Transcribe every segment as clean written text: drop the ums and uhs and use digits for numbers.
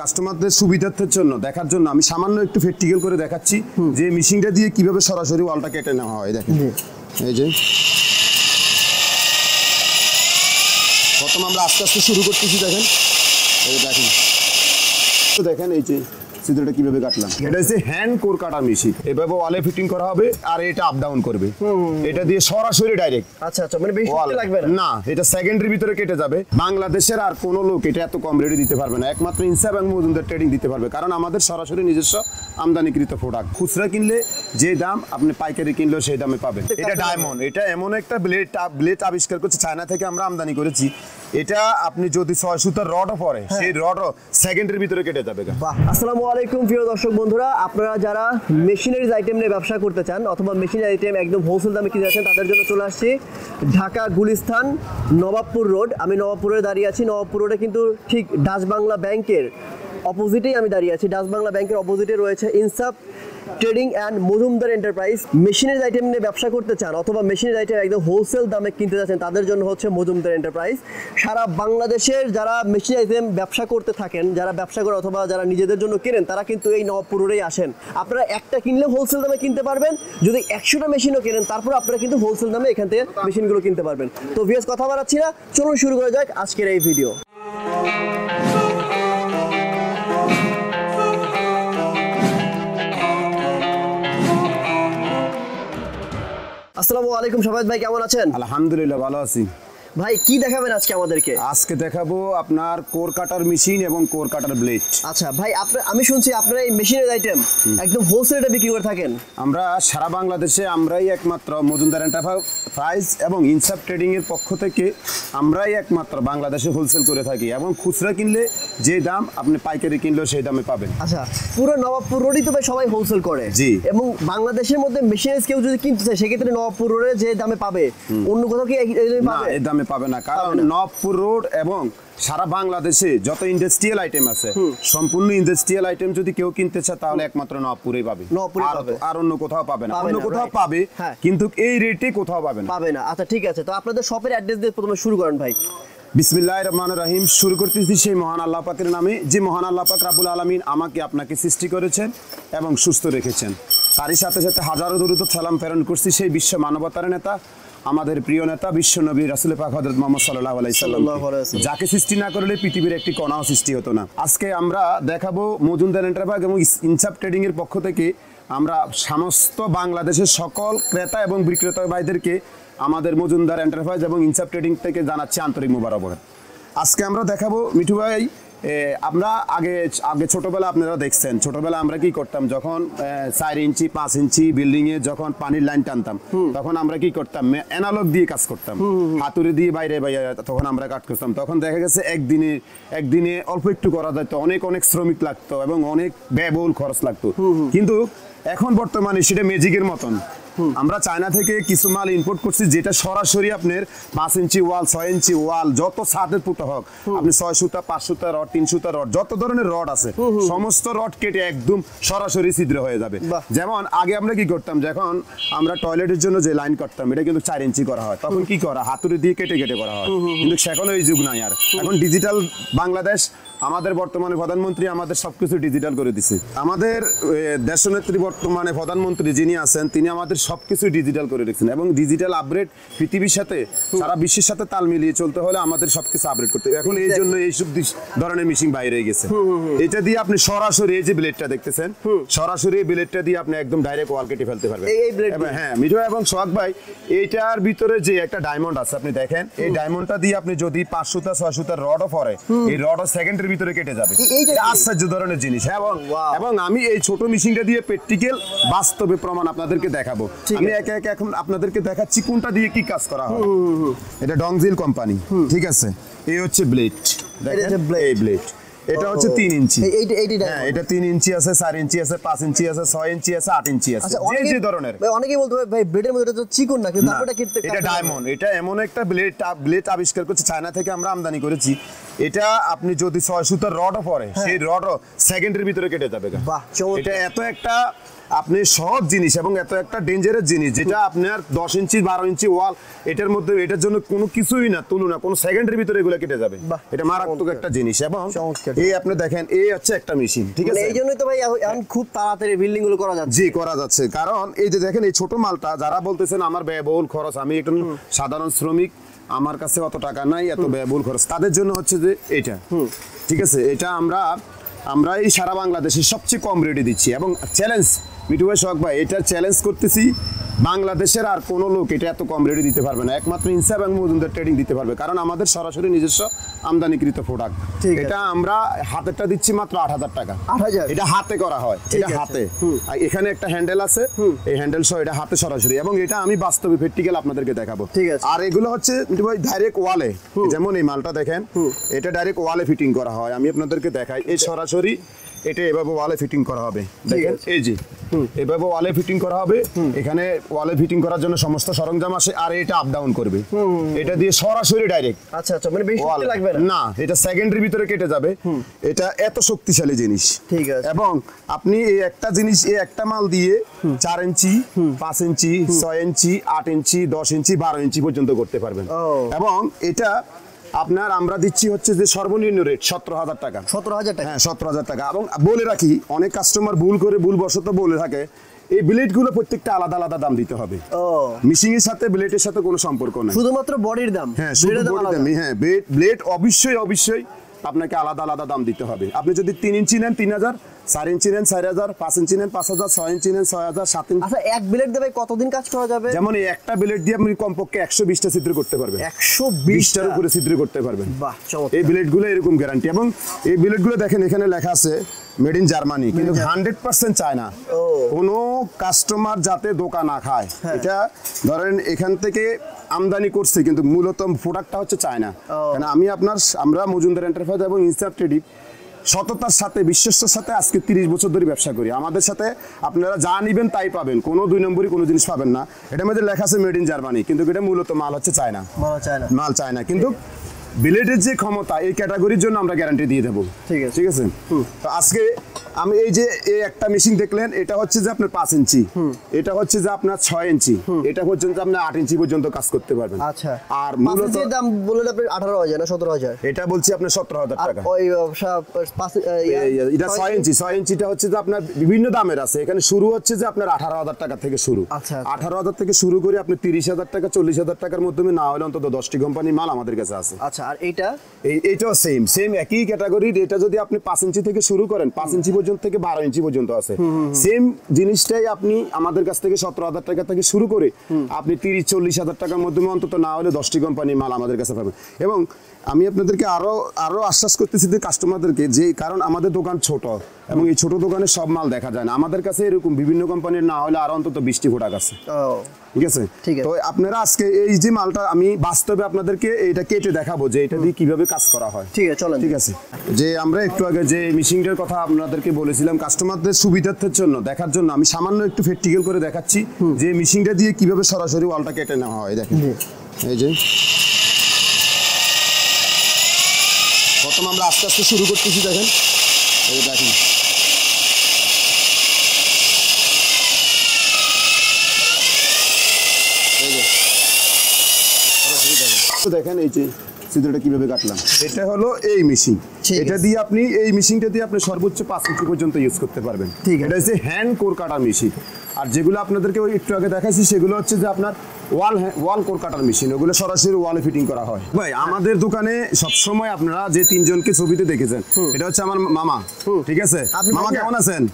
কাস্টমারদের সুবিধার্থের জন্য দেখার জন্য আমি সামান্য একটু প্র্যাকটিক্যাল করে দেখাচ্ছি যে মেশিনটা দিয়ে কিভাবে সরাসরি ওয়ালটা কেটে নেওয়া হয়। দেখেন এই যে প্রথম আমরা আস্তে আস্তে শুরু করতেছি। দেখেন এই দেখেন দেখেন এই যে চিত্রটা কিভাবে কাটলাম। এটা হচ্ছে হ্যান্ড কোর কাটার মেশিন। এভাবে ওয়ালে ফিটিং করা হবে আর এটা আপ ডাউন করবে। এটা দিয়ে সরাসরি ডাইরেক্ট। আচ্ছা আচ্ছা, মানে বেশি সময় লাগবে না। না, এটা সেকেন্ডের ভিতরে কেটে যাবে। বাংলাদেশের আর কোনো লোক এটা এত কম রেটে দিতে পারবে না, একমাত্র ইনসাফ এবং মজুমদার ট্রেডিং দিতে পারবে, কারণ আমাদের সরাসরি নিজস্ব আমদানিকৃত প্রোডাক্ট। খুচরা কিনলে যে দাম, আপনি পাইকারি কিনলেও সেই দামে পাবেন। এটা ডায়মন্ড, এটা এমন একটা ব্লেড আবিষ্কার করছে, চায়না থেকে আমরা আমদানি করেছি। এটা আপনি যদি 6 সুতার রডও পরে সেই রডও সেকেন্ডের ভিতরে কেটে যাবে। আসসালামু আলাইকুম প্রিয় দর্শক বন্ধুরা, আপনারা যারা মেশিনারিজ আইটেম নিয়ে ব্যবসা করতে চান অথবা মেশিনারি আইটেম একদম হোলসেল দামে কিনতে চাচ্ছেন, তাদের জন্য চলে আসছি ঢাকা গুলিস্তান নবাবপুর রোড। আমি নবাবপুরে দাঁড়িয়ে আছি। নবাবপুর রোডে কিন্তু ঠিক ডাচ বাংলা ব্যাংকের অপোজিটেই আমি দাঁড়িয়ে আছি। ডাচ বাংলা ব্যাংকের অপোজিটে রয়েছে ইনসাফ trading and Majumdar enterprise. Machineries item নিয়ে ব্যবসা করতে চান অথবা মেশিনারিজ আইটেম একদম হোলসেল দামে কিনতে যাচ্ছেন, তাদের জন্য হচ্ছে মজুমদার এন্টারপ্রাইজ। সারা বাংলাদেশের যারা মেশিন আইটেম ব্যবসা করতে থাকেন, যারা ব্যবসা করে অথবা যারা নিজেদের জন্য কেনেন, তারা কিন্তু এই নবাবপুর রোডেই আসেন। আপনারা একটা কিনলে হোলসেল দামে কিনতে পারবেন। যদি 100টা মেশিনও কেনেন, তারপর আপনারা কিন্তু হোলসেল দামে এখান থেকে মেশিনগুলো কিনতে পারবেন। তো ভিউয়ার্স, কথা বাড়াচ্ছি না, চলুন শুরু করা যাক আজকের এই ভিডিও। আসসালামু আলাইকুম শাবাদ ভাই, কেমন আছেন? আলহামদুলিল্লাহ, ভালো আছি। ভাই কি দেখাবেন আজকে আমাদেরকে? আজকে দেখাবো আপনার কোর কাটার মেশিন এবং কোর কাটার ব্লেড। আচ্ছা ভাই, আমি শুনছি আপনারা এই মেশিনের আইটেম একদম হোলসেলে বিক্রি করে থাকেন। আমরা সারা বাংলাদেশে আমরাই একমাত্র মজুমদার এন্টারপ্রাইজ এবং ইনসাফ ট্রেডিং এর পক্ষ থেকে আমরাই একমাত্র বাংলাদেশে হোলসেল করে থাকি, এবং খুচরা কিনলে যে দাম, আপনি পাইকারি কিনলেও সেই দামে পাবেন। আচ্ছা, পুরো নবাবপুর রোডই তো ভাই সবাই হোলসেল করে। জি। এবং বাংলাদেশের মধ্যে মেশিনারিজ কেউ যদি কিনতে চায়, সেক্ষেত্রে নবাবপুর রোডে যে দামে পাবে, অন্য কোথাও কি এই দামে পাবে? এই দামে পাবে না, কারণ নবাবপুর রোড এবং সারা বাংলাদেশে যত ইন্ডাস্ট্রিয়াল আইটেম আছে, সম্পূর্ণ ইন্ডাস্ট্রিয়াল আইটেম যদি কেউ কিনতে চায়, তাহলে একমাত্র নবাবপুরেই পাবে, আর অন্য কোথাও পাবে না। অন্য কোথাও পাবে, কিন্তু এই রেটে কোথাও পাবে না। আচ্ছা ঠিক আছে, তো আপনাদের শপের অ্যাড্রেস দিয়ে প্রথমে শুরু করেন ভাই। বিসমিল্লাহির রহমানির রহিম। শুরু করতেছি সেই মহান আল্লাহ পাকের নামে, যে মহান আল্লাহ পাক রাব্বুল আলামিন আমাকে আপনাকে সৃষ্টি করেছেন এবং সুস্থ রেখেছেন। তারই সাথে সাথে হাজারো দরুদ সালাম প্রেরণ করছি সেই বিশ্ব মানবতার নেতা, আমাদের প্রিয় নেতা, বিশ্ব নবী রাসূল পাক হযরত মুহাম্মদ সাল্লাল্লাহু আলাইহি সাল্লাম, যাকে সৃষ্টি না করলে পৃথিবীর একটি কণাও সৃষ্টি হতো না। আজকে আমরা দেখাবো মজুমদার এন্টারপ্রাইজ এবং ইনসাফ ট্রেডিং এর পক্ষ থেকে আমরা সমস্ত বাংলাদেশের সকল ক্রেতা এবং বিক্রেতা ভাইদেরকে আমাদের মজুমদার এন্টারপ্রাইজ এবং ইনসাফ ট্রেডিং থেকে জানাচ্ছি আন্তরিক মোবারকবাদ। আজকে আমরা দেখাবো মিঠু ভাই, আমরা আগে ছোটবেলা আপনারা দেখছেন, ছোটবেলা আমরা কি করতাম, যখন 4 ইঞ্চি 5 ইঞ্চি বিল্ডিং এ যখন পানির লাইন টানতাম, তখন আমরা কি করতাম, অ্যানালগ দিয়ে কাজ করতাম, হাতুড়ি দিয়ে বাইরে তখন আমরা কাজ করতাম। তখন দেখা গেছে একদিনে অল্প একটু করা যেত, অনেক শ্রমিক লাগতো এবং অনেক ব্যয়বহুল খরচ লাগতো। কিন্তু এখন বর্তমানে সেটা ম্যাজিকের মতন। আমরা চায়না থেকে কিছু মাল ইম্পোর্ট করছি, যেটা সরাসরি আপনার 5 ইঞ্চি ওয়াল, 6 ইঞ্চি ওয়াল, যত ছাদের পুঁতো হোক, আপনি 6 সুতা 5 সুতা রড, 3 সুতা রড, যত ধরনের রড আছে সমস্ত রড কেটে একদম সরাসরি ছিদ্র হয়ে যাবে। যেমন আগে আমরা কি করতাম, যখন আমরা টয়লেটের জন্য যে লাইন করতাম, এটা কিন্তু 4 ইঞ্চি করা হয়, তখন কি করা, হাতুড়ি দিয়ে কেটে করা হয়। কিন্তু এখন ওই যুগ নাই আর, এখন ডিজিটাল বাংলাদেশ। আমাদের বর্তমানে প্রধানমন্ত্রী আমাদের সবকিছু ডিজিটাল করে দিছে। আমাদের দেশনেত্রী বর্তমানে প্রধানমন্ত্রী যিনি আছেন, তিনি আমাদের সবকিছু ডিজিটাল করে রেখেছেন, এবং ডিজিটাল আপগ্রেড পৃথিবীর সাথে, সারা বিশ্বের সাথে তাল মিলিয়ে চলতে হলে আমাদের সবকিছু আপগ্রেড করতে। এখন এই জন্য এইসব ধরনের মেশিন বাইরে গেছে। এটা দিয়ে আপনি সরাসরি এই যে ব্লেডটা দেখতেছেন, সরাসরি এই ব্লেডটা দিয়ে আপনি একদম ডাইরেক্ট ওয়াল কেটে ফেলতে পারবেন। হ্যাঁ মিঠু এবং সোহাগ ভাই, এইটার ভিতরে যে একটা ডায়মন্ড আছে, আপনি দেখেন, এই ডায়মন্ডটা দিয়ে আপনি যদি 5 সুতা 6 সুতার রডও পরে, এই রডও সেকেন্ডের ভিতরে কেটে যাবে। আশ্চর্য ধরনের জিনিস। এবং আমি এই ছোট মেশিনটা দিয়ে প্র্যাকটিক্যাল বাস্তবে প্রমাণ আপনাদেরকে দেখাবো। আমি একে একে এখন আপনাদেরকে দেখাচ্ছি কোনটা দিয়ে কি কাজ করা হয়। এটা ডংজিল কোম্পানি, ঠিক আছে। এই হচ্ছে ব্লেড, দেখেন এই ব্লেড, এটা হচ্ছে 3 ইঞ্চি। হ্যাঁ, এটা 3 ইঞ্চি আছে, 4 ইঞ্চি আছে, 5 ইঞ্চি আছে, 6 ইঞ্চি আছে, 8 ইঞ্চি আছে, যে ধরনের। অনেকেই বলতে ভাই ব্লেডের মধ্যে তো চিকন না, কিন্তু এটা ডায়মন্ড। এটা এমন একটা ব্লেড আবিষ্কার করছে, চায়না থেকে আমরা আমদানি করেছি। এটা আপনি যদি 6 সুতার রডও পরে সেই রডও সেকেন্ডের ভিতরে কেটে যাবে। বাহ, চমৎকার। এটা এত একটা আপনি সহজ জিনিস এবং এত একটা ডেঞ্জারাস জিনিস, যেটা আপনার 10 ইঞ্চি 12 ইঞ্চি ওয়াল, এটার মধ্যে এটার জন্য কোনো কিছুই না, তুলনা কোনো সেকেন্ডের ভিতরে এগুলো কেটে যাবে। বাহ, এটা মারাত্মক একটা জিনিস। এবং চমৎকার। এই আপনি দেখেন এই হচ্ছে একটা মেশিন, ঠিক আছে? এই জন্যই তো ভাই এখন খুব তাড়াতাড়ি বিল্ডিং গুলো করা যাচ্ছে। জি, করা যাচ্ছে। কারণ এই যে দেখেন এই ছোট মালটা, যারা বলতেছেন আমার ব্যয়বহুল খরচ, আমি একজন সাধারণ শ্রমিক, আমার কাছে অত টাকা নাই, এত ব্যয়বহুল খরচ, তাদের জন্য হচ্ছে যে এটা, ঠিক আছে? এটা আমরা এই সারা বাংলাদেশে সবচেয়ে কম রেটে দিচ্ছি এবং চ্যালেঞ্জ, মিঠু ভাই, শখ ভাই, এটা চ্যালেঞ্জ করতেছি, বাংলাদেশের আর কোনো লোক এটা এত কম রেটে দিতে পারবে না, একমাত্র ইনসাফ এবং মজুমদার ট্রেডিং দিতে পারবে। কারণ আমাদের সরাসরি নিজস্ব আমদানিকৃত প্রোডাক্ট। এটা আমরা হাতেরটা দিচ্ছি মাত্র 8,000 টাকা। 8,000? এটা হাতে করা হয়, এটা হাতে। আর এখানে একটা হ্যান্ডেল আছে, এই হ্যান্ডেল সহ এটা হাতে সরাসরি, এবং এটা আমি বাস্তবে প্র্যাকটিক্যাল আপনাদেরকে দেখাবো। ঠিক আছে। আর এগুলো হচ্ছে ডাইরেক্ট ওয়ালে, যেমন এই মালটা দেখেন, এটা ডাইরেক্ট ওয়ালে ফিটিং করা হয়। আমি আপনাদেরকে দেখাই, এই সরাসরি এটা এভাবে ওয়ালে ফিটিং করা হবে, দেখেন এই যে এভাবে ওয়ালে ফিটিং করা হবে। এখানে ওয়ালে ফিটিং করার জন্য সমস্ত সরঞ্জাম আসে, আর এটা আপ ডাউন করবে, এটা দিয়ে সরাসরি ডাইরেক্ট। আচ্ছা আচ্ছা, মানে বেশি শক্তি লাগবে না? না, এটা সেকেন্ডের ভিতরে কেটে যাবে। এটা এত শক্তিশালী জিনিস। ঠিক আছে। এবং আপনি এই একটা জিনিস, এই একটা মাল দিয়ে 4 ইঞ্চি 5 ইঞ্চি 6 ইঞ্চি 8 ইঞ্চি 10 ইঞ্চি 12 ইঞ্চি পর্যন্ত করতে পারবেন। এবং এটা আপনার আমরা দিচ্ছি হচ্ছে যে সর্বনিম্ন রেট 17,000 টাকা। 17,000 টাকা? হ্যাঁ, 17,000 টাকা। এবং বলে রাখি, অনেক কাস্টমার ভুলবশত বলে থাকে এই ব্লেডগুলো প্রত্যেকটা আলাদা আলাদা দাম দিতে হবে। মিশিং এর সাথে ব্লেডের সাথে কোনো সম্পর্ক নেই, শুধুমাত্র বডির দাম। হ্যাঁ, শুধু বডির দাম। হ্যাঁ, ব্লেড অবশ্যই আপনাকে আলাদা আলাদা দাম দিতে হবে। আপনি যদি 3 ইঞ্চি নেন 3,000, 4 ইঞ্চি নেন 4,000, 5 ইঞ্চি নেন 5,000, 6 ইঞ্চি নেন 6,000, 7 ইঞ্চি। আচ্ছা, এক ব্লেড দিয়ে ভাই কতদিন কাজ করা যাবে? যেমন এই একটা ব্লেড দিয়ে আপনি কমপক্ষে 120টা ছিদ্র করতে পারবেন। 120টার উপরে ছিদ্র করতে পারবেন। বাহ, চমৎকার। এই ব্লেডগুলো এরকম গ্যারান্টি। এবং এই ব্লেডগুলো দেখেন এখানে লেখা আছে মেড ইন জার্মানি, কিন্তু 100% চায়না। কোনো কাস্টমার যাতে ধোঁকা না খায়, এটা ধরেন এখান থেকে আমদানি করছে, কিন্তু মূলত প্রোডাক্টটা হচ্ছে চায়না। কারণ আমরা মজুমদার এন্টারপ্রাইজ এবং ইনসাফ ট্রেডিং সততার সাথে, বিশ্বস্তর সাথে আজকে 30 বছর ধরে ব্যবসা করি। আমাদের সাথে আপনারা যা নিবেন তাই পাবেন, কোনো 2 নম্বরই কোনো জিনিস পাবেন না। এটার মধ্যে লেখা আছে মেড ইন জার্মানি, কিন্তু এটা মূলত মাল হচ্ছে চায়না, মাল চায়না। কিন্তু ব্লেডের যে ক্ষমতা, এই ক্যাটাগরির জন্য আমরা গ্যারান্টি দিয়ে দেবো। ঠিক আছে। তো আজকে আমি এই যে এই একটা মেশিন দেখলেন, এটা হচ্ছে যে আপনার 5 ইঞ্চি, এটা হচ্ছে যে আপনার 6 ইঞ্চি, এটা পর্যন্ত আপনি 8 ইঞ্চি পর্যন্ত কাজ করতে পারবেন। আচ্ছা। আর মূলত দাম বললেন আপনি 18,000 না 17,000? এটা বলছি আপনার 17,000 টাকা। ওই এটা 6 ইঞ্চি, 6 ইঞ্চিটা হচ্ছে যে আপনার বিভিন্ন দামের আছে। এখানে শুরু হচ্ছে যে আপনার 18,000 টাকা থেকে শুরু। 18,000 থেকে শুরু করে আপনি 30,000 টাকা 40,000 টাকার মধ্যে না হলে অন্তত 10টি কোম্পানির মাল আমাদের কাছে আছে। আচ্ছা, আর এইটাও সেম একই ক্যাটাগরির। এটা যদি আপনি 5 ইঞ্চি থেকে শুরু করেন, 5 ইঞ্চি পর্যন্ত থেকে 12 ইঞ্চি পর্যন্ত আছে। সেম জিনিসটাই আপনি আমাদের কাছ থেকে 17,000 টাকা থেকে শুরু করে আপনি 30-40,000 টাকার মধ্যে অন্তত না হলে 10টি কোম্পানির মাল আমাদের কাছে পাবেন। এবং আমি আপনাদেরকে আরো আশ্বাস করতেছি যে কাস্টমারদেরকে, যে কারণ আমাদের দোকান ছোট এবং এই ছোট দোকানে সব মাল দেখা যায় না। আমাদের কাছে এরকম বিভিন্ন কোম্পানির না হলে আরো অন্তত 20টি প্রোডাক্ট আছে। ঠিক আছে। তো আপনারা আজকে এই যে মালটা আমি বাস্তবে আপনাদেরকে এটা কেটে দেখাবো যে এটা দিয়ে কিভাবে কাজ করা হয়। ঠিক আছে, চলেন। ঠিক আছে। যে আমরা একটু আগে যে মেশিনটার কথা আপনাদেরকে বলেছিলাম, কাস্টমারদের সুবিধার্থের জন্য দেখার জন্য আমি সামান্য একটু প্র্যাকটিক্যাল করে দেখাচ্ছি যে মেশিনটা দিয়ে কিভাবে সরাসরি ওয়ালটা কেটে নেওয়া হয়। দেখেন এই যে প্রথম আমরা আস্তে আস্তে শুরু করতেছি। দেখেন এই দেখেন দেখেন এই যে চিত্রটা কিভাবে কাটলাম। এটা হলো এই মেশিন। এটা দিয়ে আপনি এই মেশিনটা দিয়ে আপনি সর্বোচ্চ 5 ইঞ্চি পর্যন্ত ইউজ করতে পারবেন। এটা হচ্ছে হ্যান্ড কোর কাটার মেশিন। আর যেগুলো আপনাদেরকে ওই একটু আগে দেখাইছি সেগুলো হচ্ছে যে আপনার ওয়াল কোর কাটার মেশিন, ওগুলো সরাসরি ওয়ালে ফিটিং করা হয়। ভাই আমাদের দোকানে সবসময় আপনারা যে 3 জনকে ছবিতে দেখেছেন, এটা হচ্ছে আমার মামা। ঠিক আছে, মামা কেমন আছেন?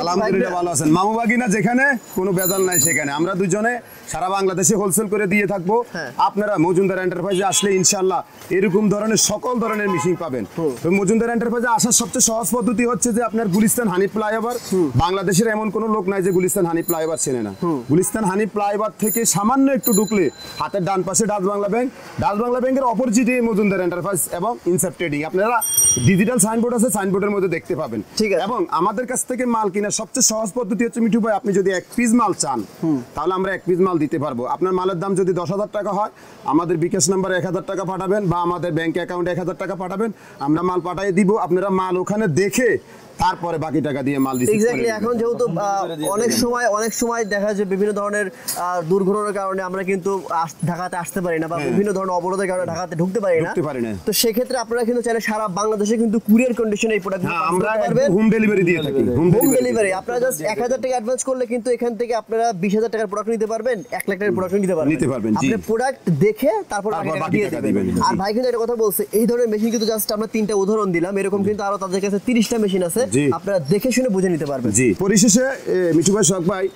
আলহামদুলিল্লাহ ভালো আছেন। মামু বাগিনা যেখানে কোনো বেজাল নাই সেখানে আমরা দুজনে সারা বাংলাদেশে হোলসেল করে দিয়ে থাকবো। আপনারা মজুমদার এন্টারপ্রাইজে আসলে ইনশাআল্লাহ এরকম ধরনের সকল ধরনের মেশিন পাবেন। তো মজুমদার এন্টারপ্রাইজে আসার সবচেয়ে সহজ পদ্ধতি হচ্ছে যে আপনার গুলিস্তান হানিফ ফ্লাইওভার। বাংলাদেশের এমন কোনো লোক নাই যে গুলিস্তান হানিফ ফ্লাইওভার চেনে না। গুলিস্তান হানিফ ফ্লাইওভার থেকে সামান্য একটু ঢুকলে হাতের ডান পাশে Dutch Bangla bank, Dutch Bangla ব্যাংকের অপোজিটে মজুমদার এন্টারপ্রাইজ এবং ইনসাফ ট্রেডিং। আপনারা ডিজিটাল সাইনবোর্ড আছে, সাইনবোর্ডের মধ্যে দেখতে পাবেন। ঠিক আছে। এবং আমাদের কাছ থেকে থেকে মাল কিনা সবচেয়ে সহজ পদ্ধতি হচ্ছে মিঠু ভাই, আপনি যদি 1 পিস মাল চান তাহলে আমরা 1 পিস মাল দিতে পারবো। আপনার মালের দাম যদি 10,000 টাকা হয়, আমাদের বিকাশ নাম্বারে 1,000 টাকা পাঠাবেন বা আমাদের ব্যাংক অ্যাকাউন্টে 1,000 টাকা পাঠাবেন, আমরা মাল পাঠিয়ে দিব। আপনারা মাল ওখানে দেখে তারপরে বাকি টাকা দিয়ে মাল রিসিভ করে এক্স্যাক্টলি। নেবেন। এখন যেহেতু অনেক সময় দেখা যায় বিভিন্ন ধরনের দুর্ঘটনার কারণে আমরা কিন্তু ঢাকাতে আসতে পারি না, বা বিভিন্ন ধরনের অবরোধের কারণে ঢাকাতে ঢুকতে পারি না। তো সেক্ষেত্রে আপনারা কিন্তু চাইলে সারা বাংলাদেশে কিন্তু কুরিয়ার কন্ডিশনে এই প্রোডাক্ট হ্যাঁ, আমরা হোম ডেলিভারি দিয়ে থাকি। হোম ডেলিভারি আপনারা জাস্ট 1,000 টাকা অ্যাডভান্স করলে কিন্তু এখান থেকে আপনারা 20,000 টাকার প্রোডাক্ট নিতে পারবেন, 1 লাখ টাকার প্রোডাক্ট নিতে পারবেন। জি। আপনি প্রোডাক্ট দেখে তারপর বাকি টাকা দিয়ে দিবেন। আর ভাই কিন্তু একটা কথা বলছে, এই ধরনের মেশিন কিন্তু জাস্ট আমরা 3টা উদাহরণ দিলাম, এরকম কিন্তু আরো তাদের কাছে 30টা মেশিন আছে, আপনারা দেখে শুনে বুঝে নিতে পারবেন। জি, পরিশেষে মিঠু ভাই, শখ ভাই,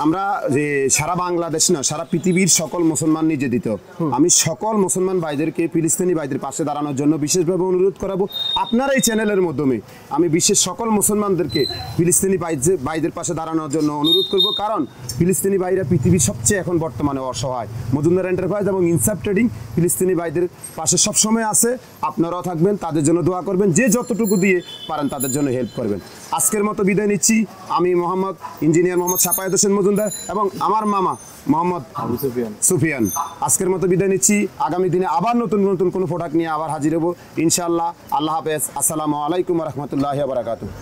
আমরা যে সারা বাংলাদেশ না, সারা পৃথিবীর সকল মুসলমান নিয়ে দিত, আমি সকল মুসলমান ভাইদেরকে ফিলিস্তিনি ভাইদের পাশে দাঁড়ানোর জন্য বিশেষভাবে অনুরোধ করাবো। আপনার এই চ্যানেলের মাধ্যমে আমি বিশ্বের সকল মুসলমানদেরকে ফিলিস্তিনি ভাইদের পাশে দাঁড়ানোর জন্য অনুরোধ করব, কারণ ফিলিস্তিনি ভাইরা পৃথিবীর সবচেয়ে এখন বর্তমানে অসহায়। মজুমদার এন্টারপ্রাইজ এবং ইনসাফ ট্রেডিং ফিলিস্তিনি ভাইদের পাশে সবসময় আছে। আপনারাও থাকবেন, তাদের জন্য দোয়া করবেন, যে যতটুকু দিয়ে পারেন তাদের জন্য হেল্প করবেন। আজকের মতো বিদায় নিচ্ছি। আমি ইঞ্জিনিয়ার মোহাম্মদ সাফায়েত হোসেন মজুমদার এবং আমার মামা মোহাম্মদ সুফিয়ান আজকের মতো বিদায় নিচ্ছি। আগামী দিনে আবার নতুন নতুন কোনো প্রোডাক্ট নিয়ে আবার হাজির হব ইনশাআল্লাহ। আল্লাহ হাফেজ। আসসালামু আলাইকুম ওয়া রাহমাতুল্লাহি ওয়া বারাকাতুহু।